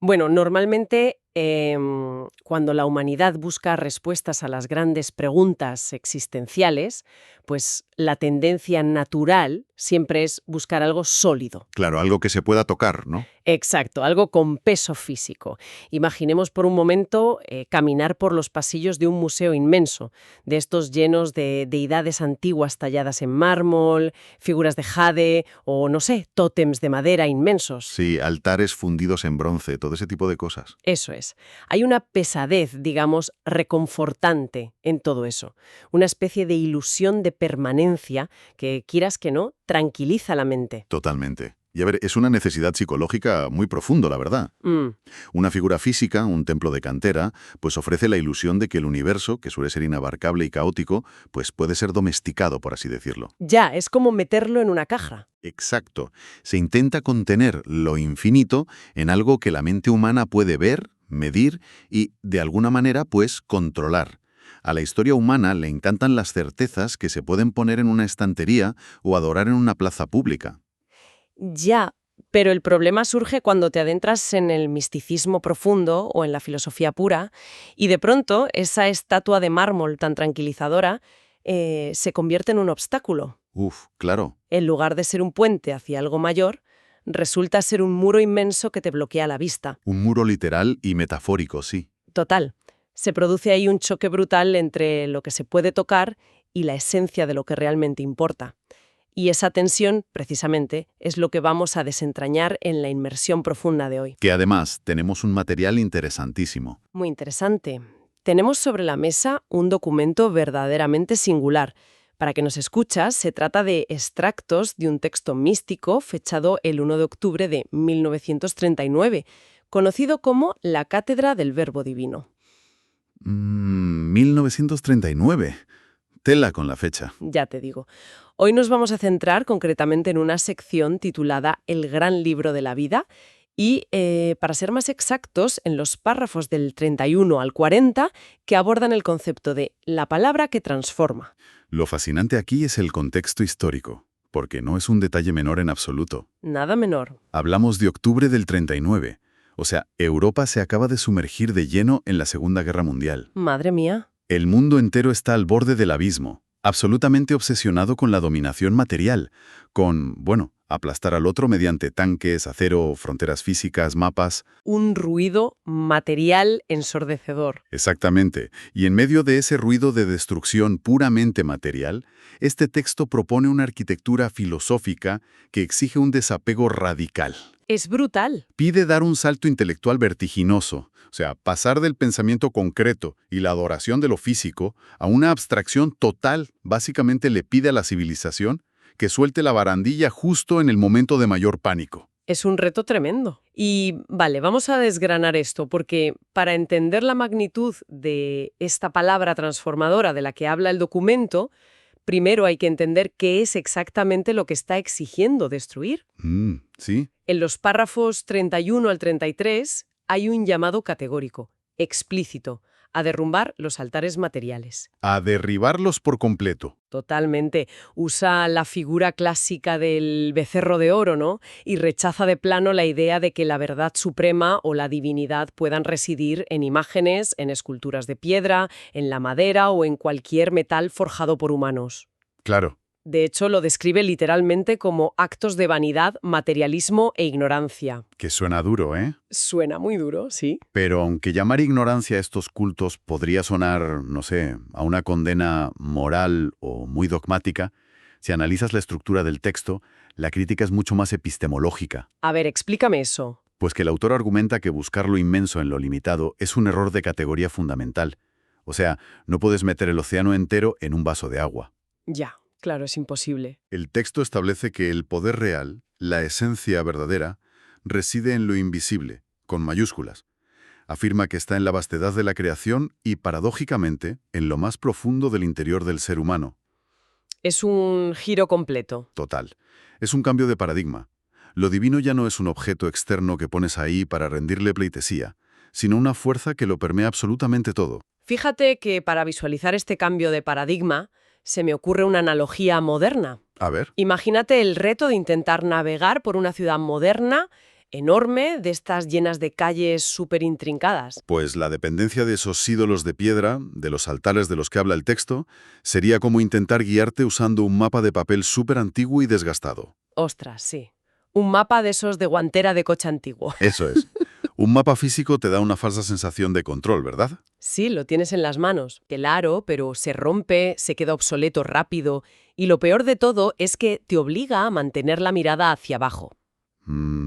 Bueno, normalmente cuando la humanidad busca respuestas a las grandes preguntas existenciales, pues la tendencia natural siempre es buscar algo sólido. Claro, algo que se pueda tocar, ¿no? Exacto, algo con peso físico. Imaginemos por un momento caminar por los pasillos de un museo inmenso, de estos llenos de deidades antiguas talladas en mármol, figuras de jade o, no sé, tótems de madera inmensos. Sí, altares fundidos en bronce, todo ese tipo de cosas. Eso es. Hay una pesadez, digamos, reconfortante en todo eso. Una especie de ilusión de permanencia que, quieras que no, tranquiliza la mente. Totalmente. Y a ver, es una necesidad psicológica muy profundo, la verdad. Mm. Una figura física, un templo de cantera, pues ofrece la ilusión de que el universo, que suele ser inabarcable y caótico, pues puede ser domesticado, por así decirlo. Ya, es como meterlo en una caja. Exacto. Se intenta contener lo infinito en algo que la mente humana puede ver, medir y, de alguna manera, pues controlar. A la historia humana le encantan las certezas que se pueden poner en una estantería o adorar en una plaza pública. Ya, pero el problema surge cuando te adentras en el misticismo profundo o en la filosofía pura y de pronto esa estatua de mármol tan tranquilizadora se convierte en un obstáculo. Uf, claro. En lugar de ser un puente hacia algo mayor, resulta ser un muro inmenso que te bloquea la vista. Un muro literal y metafórico, sí. Total, se produce ahí un choque brutal entre lo que se puede tocar y la esencia de lo que realmente importa. Y esa tensión, precisamente, es lo que vamos a desentrañar en la inmersión profunda de hoy. Que además tenemos un material interesantísimo. Muy interesante. Tenemos sobre la mesa un documento verdaderamente singular. Para que nos escuchas, se trata de extractos de un texto místico fechado el 1 de octubre de 1939, conocido como la Cátedra del Verbo Divino. 1939. Tela con la fecha. Ya te digo. Hoy nos vamos a centrar concretamente en una sección titulada El Gran Libro de la Vida y, para ser más exactos, en los párrafos del 31 al 40 que abordan el concepto de la palabra que transforma. Lo fascinante aquí es el contexto histórico, porque no es un detalle menor en absoluto. Nada menor. Hablamos de octubre del 39. O sea, Europa se acaba de sumergir de lleno en la Segunda Guerra Mundial. Madre mía. El mundo entero está al borde del abismo, absolutamente obsesionado con la dominación material, con, bueno, aplastar al otro mediante tanques, acero, fronteras físicas, mapas. Un ruido material ensordecedor. Exactamente. Y en medio de ese ruido de destrucción puramente material, este texto propone una arquitectura filosófica que exige un desapego radical. Es brutal. Pide dar un salto intelectual vertiginoso, o sea, pasar del pensamiento concreto y la adoración de lo físico a una abstracción total. Básicamente le pide a la civilización que suelte la barandilla justo en el momento de mayor pánico. Es un reto tremendo. Y vale, vamos a desgranar esto, porque para entender la magnitud de esta palabra transformadora de la que habla el documento, primero hay que entender qué es exactamente lo que está exigiendo destruir. ¿Sí? En los párrafos 31 al 33 hay un llamado categórico, explícito, a derrumbar los altares materiales. A derribarlos por completo. Totalmente. Usa la figura clásica del becerro de oro, ¿no? Y rechaza de plano la idea de que la verdad suprema o la divinidad puedan residir en imágenes, en esculturas de piedra, en la madera o en cualquier metal forjado por humanos. Claro. De hecho, lo describe literalmente como actos de vanidad, materialismo e ignorancia. Que suena duro, ¿eh? Suena muy duro, sí. Pero aunque llamar ignorancia a estos cultos podría sonar, no sé, a una condena moral o muy dogmática, si analizas la estructura del texto, la crítica es mucho más epistemológica. A ver, explícame eso. Pues que el autor argumenta que buscar lo inmenso en lo limitado es un error de categoría fundamental. O sea, no puedes meter el océano entero en un vaso de agua. Ya, claro, es imposible. El texto establece que el poder real, la esencia verdadera, reside en lo invisible, con mayúsculas. Afirma que está en la vastedad de la creación y, paradójicamente, en lo más profundo del interior del ser humano. Es un giro completo. Total. Es un cambio de paradigma. Lo divino ya no es un objeto externo que pones ahí para rendirle pleitesía, sino una fuerza que lo permea absolutamente todo. Fíjate que para visualizar este cambio de paradigma, se me ocurre una analogía moderna. A ver. Imagínate el reto de intentar navegar por una ciudad moderna enorme, de estas llenas de calles súper intrincadas. Pues la dependencia de esos ídolos de piedra, de los altares de los que habla el texto, sería como intentar guiarte usando un mapa de papel súper antiguo y desgastado. Ostras, sí. Un mapa de esos de guantera de coche antiguo. Eso es. Un mapa físico te da una falsa sensación de control, ¿verdad? Sí, lo tienes en las manos. Claro, pero se rompe, se queda obsoleto rápido. Y lo peor de todo es que te obliga a mantener la mirada hacia abajo.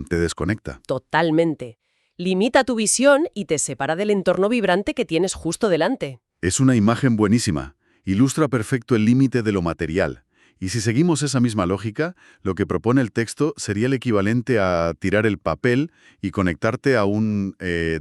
Te desconecta. Totalmente. Limita tu visión y te separa del entorno vibrante que tienes justo delante. Es una imagen buenísima. Ilustra perfecto el límite de lo material. Y si seguimos esa misma lógica, lo que propone el texto sería el equivalente a tirar el papel y conectarte a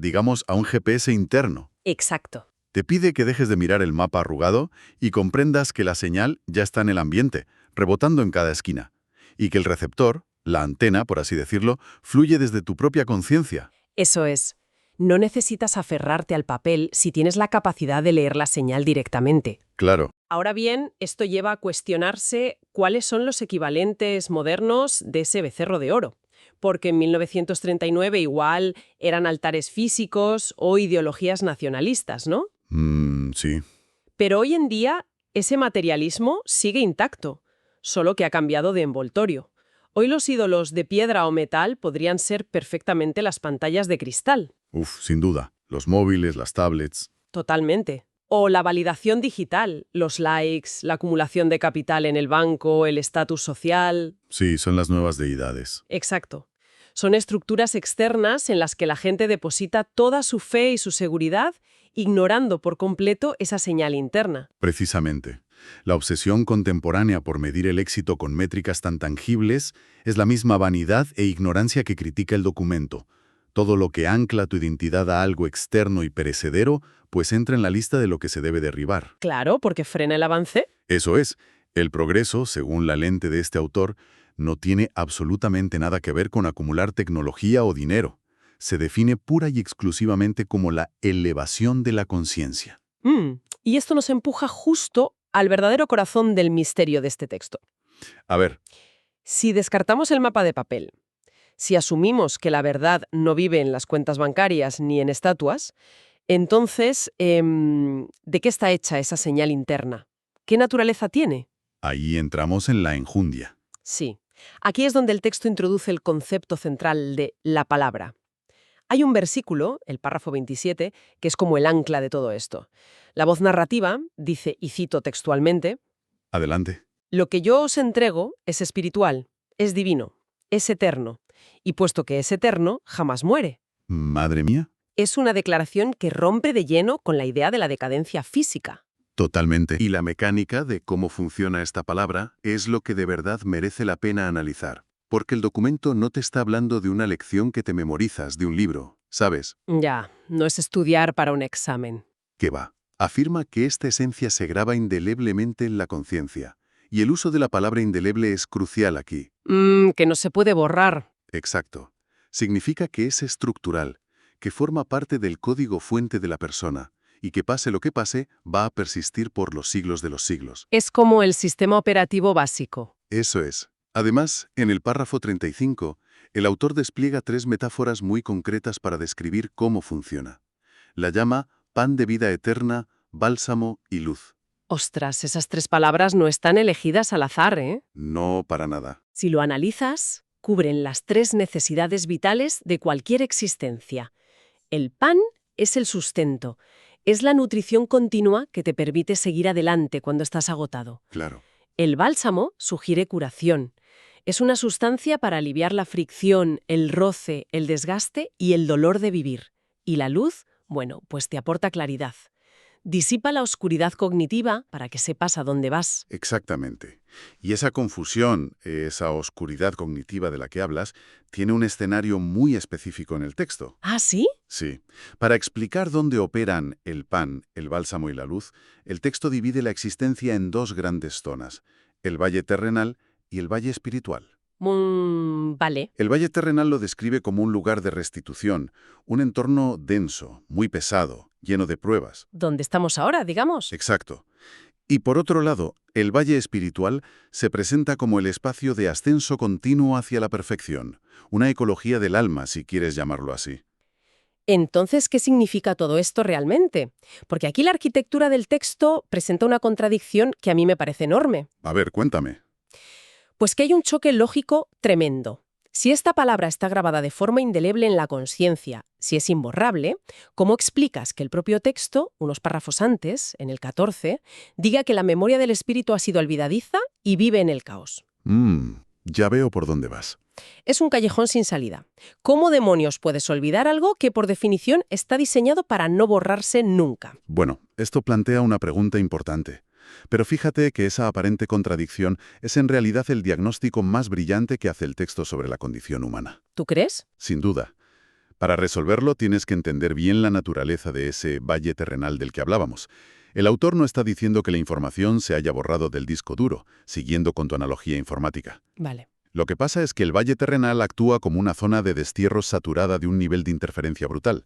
digamos, a un GPS interno. Exacto. Te pide que dejes de mirar el mapa arrugado y comprendas que la señal ya está en el ambiente, rebotando en cada esquina, y que el receptor, la antena, por así decirlo, fluye desde tu propia conciencia. Eso es. No necesitas aferrarte al papel si tienes la capacidad de leer la señal directamente. Claro. Ahora bien, esto lleva a cuestionarse cuáles son los equivalentes modernos de ese becerro de oro. Porque en 1939 igual eran altares físicos o ideologías nacionalistas, ¿no? Sí. Pero hoy en día ese materialismo sigue intacto, solo que ha cambiado de envoltorio. Hoy los ídolos de piedra o metal podrían ser perfectamente las pantallas de cristal. Sin duda. Los móviles, las tablets. Totalmente. O la validación digital, los likes, la acumulación de capital en el banco, el estatus social. Sí, son las nuevas deidades. Exacto. Son estructuras externas en las que la gente deposita toda su fe y su seguridad, ignorando por completo esa señal interna. Precisamente. La obsesión contemporánea por medir el éxito con métricas tan tangibles es la misma vanidad e ignorancia que critica el documento. Todo lo que ancla tu identidad a algo externo y perecedero, pues entra en la lista de lo que se debe derribar. Claro, porque frena el avance. Eso es. El progreso, según la lente de este autor, no tiene absolutamente nada que ver con acumular tecnología o dinero. Se define pura y exclusivamente como la elevación de la conciencia. Y esto nos empuja justo al verdadero corazón del misterio de este texto. A ver. Si descartamos el mapa de papel, si asumimos que la verdad no vive en las cuentas bancarias ni en estatuas, entonces, ¿de qué está hecha esa señal interna? ¿Qué naturaleza tiene? Ahí entramos en la enjundia. Sí. Aquí es donde el texto introduce el concepto central de la palabra. Hay un versículo, el párrafo 27, que es como el ancla de todo esto. La voz narrativa dice, y cito textualmente, Adelante. «Lo que yo os entrego es espiritual, es divino, es eterno, y puesto que es eterno, jamás muere». Madre mía. Es una declaración que rompe de lleno con la idea de la decadencia física. Totalmente. Y la mecánica de cómo funciona esta palabra es lo que de verdad merece la pena analizar. Porque el documento no te está hablando de una lección que te memorizas de un libro, ¿sabes? Ya, no es estudiar para un examen. ¿Qué va? Afirma que esta esencia se graba indeleblemente en la conciencia. Y el uso de la palabra indeleble es crucial aquí. Que no se puede borrar. Exacto. Significa que es estructural, que forma parte del código fuente de la persona, y que pase lo que pase, va a persistir por los siglos de los siglos. Es como el sistema operativo básico. Eso es. Además, en el párrafo 35, el autor despliega 3 metáforas muy concretas para describir cómo funciona. La llama pan de vida eterna, bálsamo y luz. Ostras, esas 3 palabras no están elegidas al azar, ¿eh? No para nada. Si lo analizas, cubren las 3 necesidades vitales de cualquier existencia. El pan es el sustento, es la nutrición continua que te permite seguir adelante cuando estás agotado. Claro. El bálsamo sugiere curación. Es una sustancia para aliviar la fricción, el roce, el desgaste y el dolor de vivir. Y la luz, bueno, pues te aporta claridad. Disipa la oscuridad cognitiva para que sepas a dónde vas. Exactamente. Y esa confusión, esa oscuridad cognitiva de la que hablas, tiene un escenario muy específico en el texto. ¿Ah, sí? Sí. Para explicar dónde operan el pan, el bálsamo y la luz, el texto divide la existencia en 2 grandes zonas, el valle terrenal y el valle espiritual. Vale. El valle terrenal lo describe como un lugar de restitución, un entorno denso, muy pesado, lleno de pruebas. ¿Dónde estamos ahora, digamos? Exacto. Y por otro lado, el valle espiritual se presenta como el espacio de ascenso continuo hacia la perfección, una ecología del alma, si quieres llamarlo así. Entonces, ¿qué significa todo esto realmente? Porque aquí la arquitectura del texto presenta una contradicción que a mí me parece enorme. A ver, cuéntame. Pues que hay un choque lógico tremendo. Si esta palabra está grabada de forma indeleble en la conciencia, si es imborrable, ¿cómo explicas que el propio texto, unos párrafos antes, en el 14, diga que la memoria del espíritu ha sido olvidadiza y vive en el caos? Ya veo por dónde vas. Es un callejón sin salida. ¿Cómo demonios puedes olvidar algo que por definición está diseñado para no borrarse nunca? Bueno, esto plantea una pregunta importante. Pero fíjate que esa aparente contradicción es en realidad el diagnóstico más brillante que hace el texto sobre la condición humana. ¿Tú crees? Sin duda. Para resolverlo tienes que entender bien la naturaleza de ese valle terrenal del que hablábamos. El autor no está diciendo que la información se haya borrado del disco duro, siguiendo con tu analogía informática. Vale. Lo que pasa es que el valle terrenal actúa como una zona de destierro saturada de un nivel de interferencia brutal.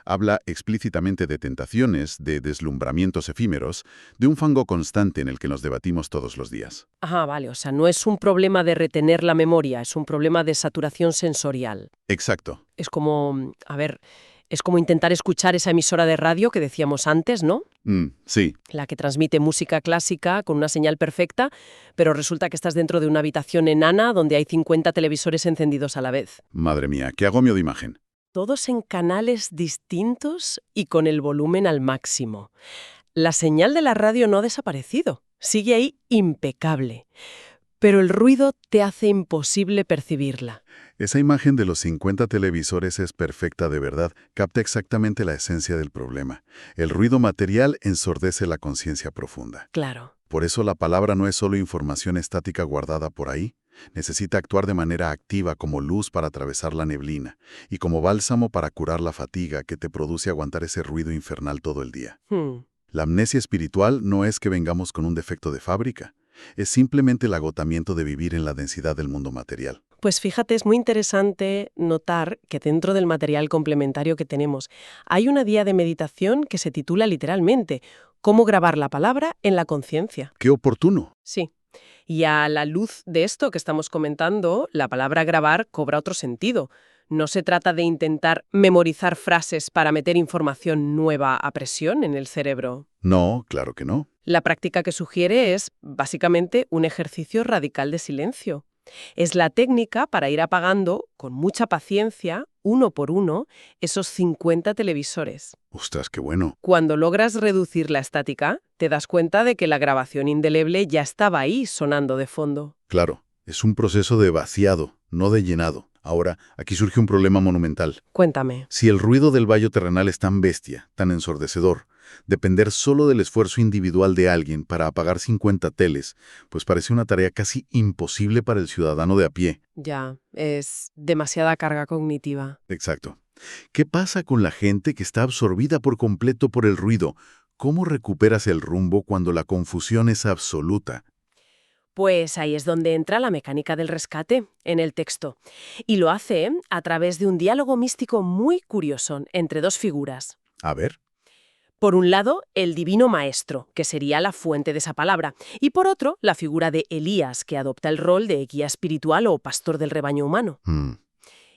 Habla explícitamente de tentaciones, de deslumbramientos efímeros, de un fango constante en el que nos debatimos todos los días. Ajá, vale. O sea, no es un problema de retener la memoria, es un problema de saturación sensorial. Exacto. Es como, a ver, es como intentar escuchar esa emisora de radio que decíamos antes, ¿no? Sí, La que transmite música clásica con una señal perfecta, pero resulta que estás dentro de una habitación enana donde hay 50 televisores encendidos a la vez. madre mía, qué agomio de imagen. Todos en canales distintos y con el volumen al máximo. La señal de la radio no ha desaparecido, sigue ahí impecable, pero el ruido te hace imposible percibirla. Esa imagen de los 50 televisores es perfecta de verdad, capta exactamente la esencia del problema. El ruido material ensordece la conciencia profunda. Claro. Por eso la palabra no es solo información estática guardada por ahí. Necesita actuar de manera activa como luz para atravesar la neblina y como bálsamo para curar la fatiga que te produce aguantar ese ruido infernal todo el día. La amnesia espiritual no es que vengamos con un defecto de fábrica, es simplemente el agotamiento de vivir en la densidad del mundo material. Pues fíjate, es muy interesante notar que dentro del material complementario que tenemos hay una guía de meditación que se titula literalmente «Cómo grabar la palabra en la conciencia». ¡Qué oportuno! Sí. Y a la luz de esto que estamos comentando, la palabra grabar cobra otro sentido. No se trata de intentar memorizar frases para meter información nueva a presión en el cerebro. No, claro que no. La práctica que sugiere es, básicamente, un ejercicio radical de silencio. Es la técnica para ir apagando, con mucha paciencia, uno por uno, esos 50 televisores. ¡Ostras, qué bueno! Cuando logras reducir la estática, te das cuenta de que la grabación indeleble ya estaba ahí sonando de fondo. Claro, es un proceso de vaciado, no de llenado. Ahora, aquí surge un problema monumental. Cuéntame. Si el ruido del valle terrenal es tan bestia, tan ensordecedor, depender solo del esfuerzo individual de alguien para apagar 50 teles, pues parece una tarea casi imposible para el ciudadano de a pie. Ya, es demasiada carga cognitiva. Exacto. ¿Qué pasa con la gente que está absorbida por completo por el ruido? ¿Cómo recuperas el rumbo cuando la confusión es absoluta? Pues ahí es donde entra la mecánica del rescate en el texto. Y lo hace a través de un diálogo místico muy curioso entre dos figuras. A ver. Por un lado, el divino maestro, que sería la fuente de esa palabra, y por otro, la figura de Elías, que adopta el rol de guía espiritual o pastor del rebaño humano.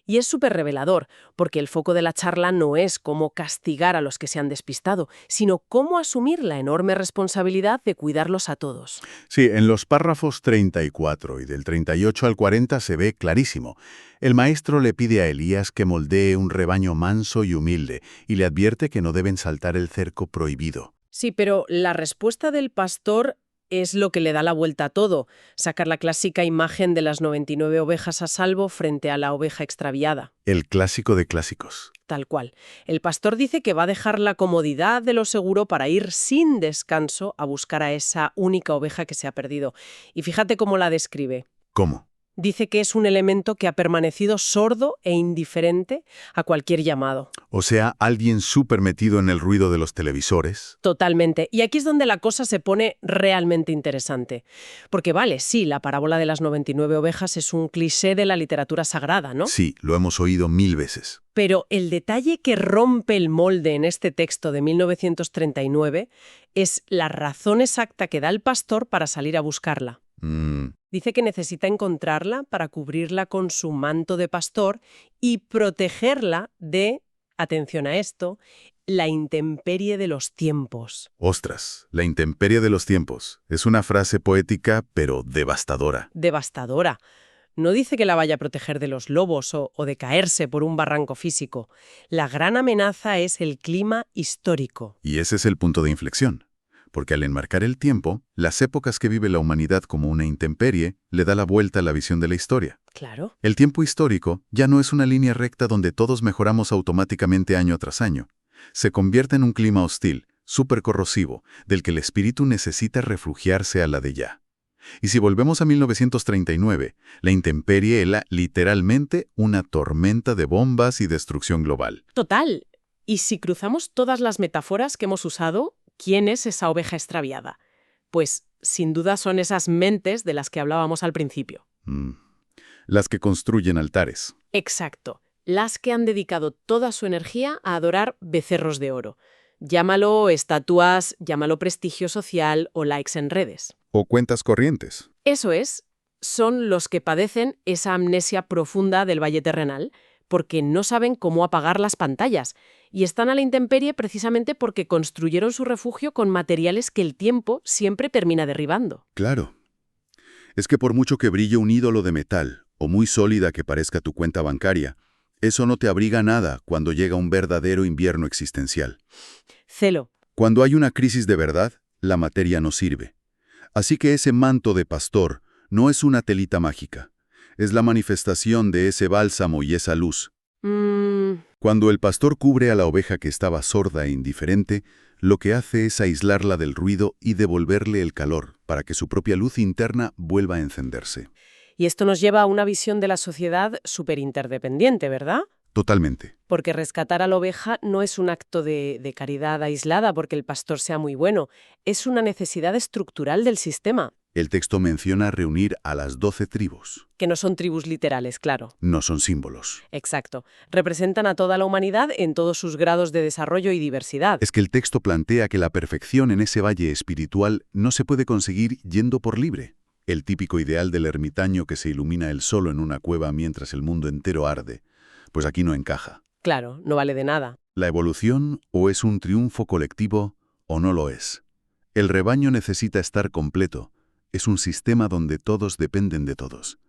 Y es súper revelador, porque el foco de la charla no es cómo castigar a los que se han despistado, sino cómo asumir la enorme responsabilidad de cuidarlos a todos. Sí, en los párrafos 34 y del 38 al 40 se ve clarísimo. El maestro le pide a Elías que moldee un rebaño manso y humilde y le advierte que no deben saltar el cerco prohibido. Sí, pero la respuesta del pastor es lo que le da la vuelta a todo, sacar la clásica imagen de las 99 ovejas a salvo frente a la oveja extraviada. El clásico de clásicos. Tal cual. El pastor dice que va a dejar la comodidad de lo seguro para ir sin descanso a buscar a esa única oveja que se ha perdido. Y fíjate cómo la describe. ¿Cómo? Dice que es un elemento que ha permanecido sordo e indiferente a cualquier llamado. O sea, alguien súper metido en el ruido de los televisores. Totalmente. Y aquí es donde la cosa se pone realmente interesante. Porque vale, sí, la parábola de las 99 ovejas es un cliché de la literatura sagrada, ¿no? Sí, lo hemos oído 1000 veces. Pero el detalle que rompe el molde en este texto de 1939 es la razón exacta que da el pastor para salir a buscarla. Dice que necesita encontrarla para cubrirla con su manto de pastor y protegerla de, atención a esto, la intemperie de los tiempos. Ostras, la intemperie de los tiempos. Es una frase poética, pero devastadora. Devastadora. No dice que la vaya a proteger de los lobos o de caerse por un barranco físico. La gran amenaza es el clima histórico. Y ese es el punto de inflexión. Porque al enmarcar el tiempo, las épocas que vive la humanidad como una intemperie le da la vuelta a la visión de la historia. Claro. El tiempo histórico ya no es una línea recta donde todos mejoramos automáticamente año tras año. Se convierte en un clima hostil, súper corrosivo, del que el espíritu necesita refugiarse a la de ya. Y si volvemos a 1939, la intemperie era literalmente una tormenta de bombas y destrucción global. Total. Y si cruzamos todas las metáforas que hemos usado, ¿quién es esa oveja extraviada? Pues, sin duda, son esas mentes de las que hablábamos al principio. Las que construyen altares. Exacto. Las que han dedicado toda su energía a adorar becerros de oro. Llámalo estatuas, llámalo prestigio social o likes en redes. O cuentas corrientes. Eso es, son los que padecen esa amnesia profunda del valle terrenal, porque no saben cómo apagar las pantallas, y están a la intemperie precisamente porque construyeron su refugio con materiales que el tiempo siempre termina derribando. Claro. Es que por mucho que brille un ídolo de metal, o muy sólida que parezca tu cuenta bancaria, eso no te abriga nada cuando llega un verdadero invierno existencial. Celo. Cuando hay una crisis de verdad, la materia no sirve. Así que ese manto de pastor no es una telita mágica. Es la manifestación de ese bálsamo y esa luz. Cuando el pastor cubre a la oveja que estaba sorda e indiferente, lo que hace es aislarla del ruido y devolverle el calor, para que su propia luz interna vuelva a encenderse. Y esto nos lleva a una visión de la sociedad súper interdependiente, ¿verdad? Totalmente. Porque rescatar a la oveja no es un acto de caridad aislada porque el pastor sea muy bueno, es una necesidad estructural del sistema. El texto menciona reunir a las 12 tribus. Que no son tribus literales, claro. No son símbolos. Exacto. Representan a toda la humanidad en todos sus grados de desarrollo y diversidad. Es que el texto plantea que la perfección en ese valle espiritual no se puede conseguir yendo por libre. El típico ideal del ermitaño que se ilumina él solo en una cueva mientras el mundo entero arde. Pues aquí no encaja. Claro, no vale de nada. La evolución o es un triunfo colectivo o no lo es. El rebaño necesita estar completo. Es un sistema donde todos dependen de todos.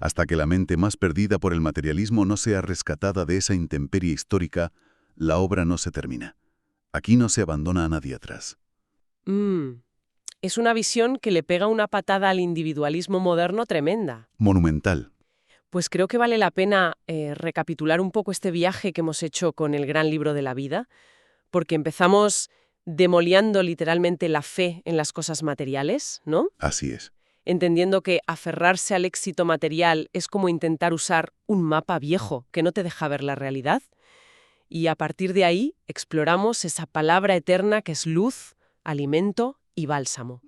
Hasta que la mente más perdida por el materialismo no sea rescatada de esa intemperie histórica, la obra no se termina. Aquí no se abandona a nadie atrás. Es una visión que le pega una patada al individualismo moderno tremenda. Monumental. Pues creo que vale la pena recapitular un poco este viaje que hemos hecho con el gran libro de la vida, porque empezamos demoliendo literalmente la fe en las cosas materiales, ¿no? Así es. Entendiendo que aferrarse al éxito material es como intentar usar un mapa viejo que no te deja ver la realidad. Y a partir de ahí exploramos esa palabra eterna que es luz, alimento y bálsamo.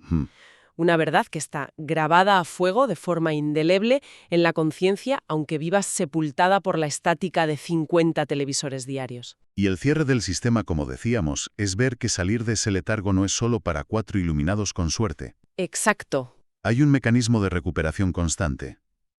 Una verdad que está grabada a fuego de forma indeleble en la conciencia, aunque viva sepultada por la estática de 50 televisores diarios. Y el cierre del sistema, como decíamos, es ver que salir de ese letargo no es solo para 4 iluminados con suerte. Exacto. Hay un mecanismo de recuperación constante.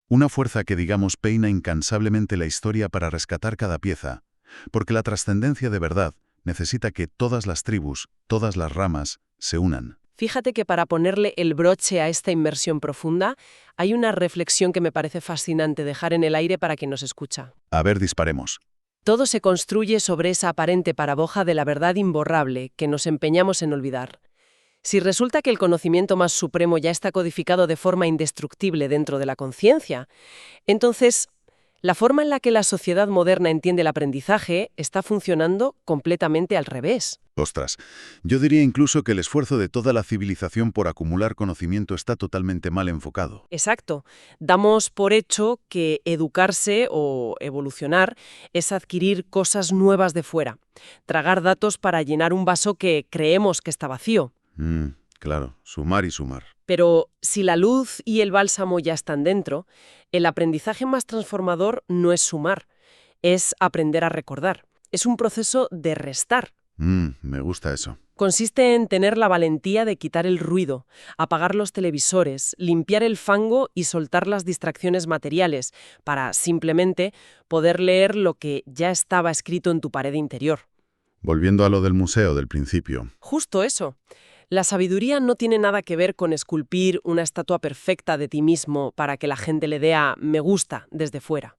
Una fuerza que, digamos, peina incansablemente la historia para rescatar cada pieza. Porque la trascendencia de verdad necesita que todas las tribus, todas las ramas, se unan. Fíjate que para ponerle el broche a esta inmersión profunda, hay una reflexión que me parece fascinante dejar en el aire para quien nos escucha. A ver, disparemos. Todo se construye sobre esa aparente paradoja de la verdad imborrable que nos empeñamos en olvidar. Si resulta que el conocimiento más supremo ya está codificado de forma indestructible dentro de la conciencia, entonces La forma en la que la sociedad moderna entiende el aprendizaje está funcionando completamente al revés. Ostras, yo diría incluso que el esfuerzo de toda la civilización por acumular conocimiento está totalmente mal enfocado. Exacto. Damos por hecho que educarse o evolucionar es adquirir cosas nuevas de fuera, tragar datos para llenar un vaso que creemos que está vacío. Claro, sumar y sumar. Pero si la luz y el bálsamo ya están dentro, el aprendizaje más transformador no es sumar, es aprender a recordar. Es un proceso de restar. Me gusta eso. Consiste en tener la valentía de quitar el ruido, apagar los televisores, limpiar el fango y soltar las distracciones materiales para simplemente poder leer lo que ya estaba escrito en tu pared interior. Volviendo a lo del museo del principio. Justo eso. La sabiduría no tiene nada que ver con esculpir una estatua perfecta de ti mismo para que la gente le dé a me gusta desde fuera.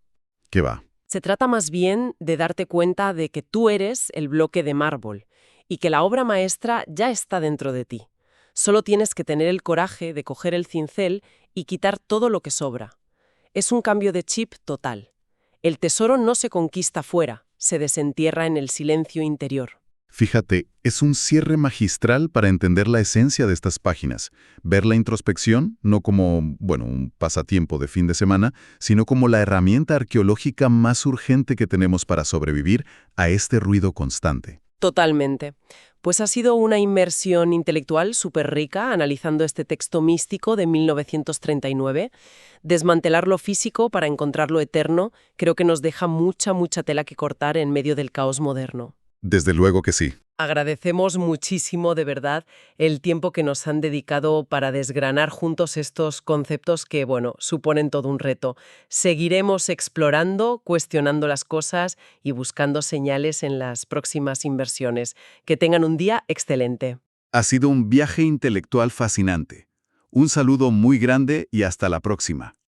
¿Qué va? Se trata más bien de darte cuenta de que tú eres el bloque de mármol y que la obra maestra ya está dentro de ti. Solo tienes que tener el coraje de coger el cincel y quitar todo lo que sobra. Es un cambio de chip total. El tesoro no se conquista fuera, se desentierra en el silencio interior. Fíjate, es un cierre magistral para entender la esencia de estas páginas. Ver la introspección no como, un pasatiempo de fin de semana, sino como la herramienta arqueológica más urgente que tenemos para sobrevivir a este ruido constante. Totalmente. Pues ha sido una inmersión intelectual súper rica analizando este texto místico de 1939. Desmantelar lo físico para encontrar lo eterno creo que nos deja mucha tela que cortar en medio del caos moderno. Desde luego que sí. Agradecemos muchísimo, de verdad, el tiempo que nos han dedicado para desgranar juntos estos conceptos que, suponen todo un reto. Seguiremos explorando, cuestionando las cosas y buscando señales en las próximas inversiones. Que tengan un día excelente. Ha sido un viaje intelectual fascinante. Un saludo muy grande y hasta la próxima.